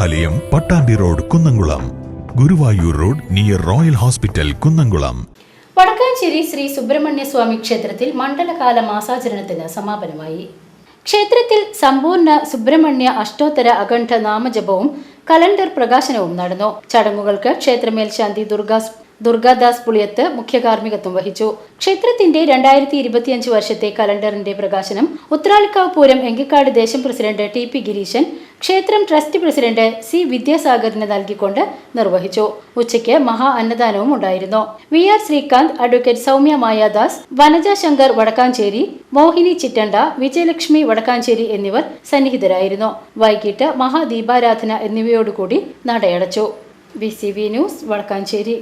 ദേവാലയം, Pattambi road, Kunnamkulam. Guruvayur road near royal hospital, Kunnamkulam. Vadakkanchery Sree Subrahmanya Swamy ക്ഷേത്രത്തിൽ മണ്ഡലകാല മാസാചരണത്തിന് സമാപനമായി. ക്ഷേത്രത്തിൽ സമ്പൂർണ്ണ സുബ്രഹ്മണ്യ അഷ്ടോത്തര അഖണ്ഡ നാമജപവും കലണ്ടർ പ്രകാശനവും നടന്നു. ചടങ്ങുകൾക്ക് ക്ഷേത്രമേൽശാന്തി ദുർഗാദാസ് പുളിയത്ത് മുഖ്യ കാർമ്മികത്വം വഹിച്ചു. ക്ഷേത്രത്തിന്റെ 2025 വർഷത്തെ കലണ്ടറിന്റെ പ്രകാശനം ഉത്രാളിക്കാവ് പൂരം എങ്കിക്കാട് ദേശം പ്രസിഡന്റ് ടി പി ഗിരീശൻ ക്ഷേത്രം ട്രസ്റ്റ് പ്രസിഡന്റ് സി വിദ്യാസാഗറിന് നൽകിക്കൊണ്ട് നിർവഹിച്ചു. ഉച്ചയ്ക്ക് മഹാ അന്നദാനവും ഉണ്ടായിരുന്നു. V R Sreekanth, advocate Soumya Mayadas, Vanaja Shankar Vadakkanchery, Mohini Chittanda, Vijayalakshmi Vadakkanchery എന്നിവർ സന്നിഹിതരായിരുന്നു. വൈകിട്ട് മഹാദീപാരാധന എന്നിവയോടുകൂടി നടയടച്ചു. VCV news, Vadakkanchery.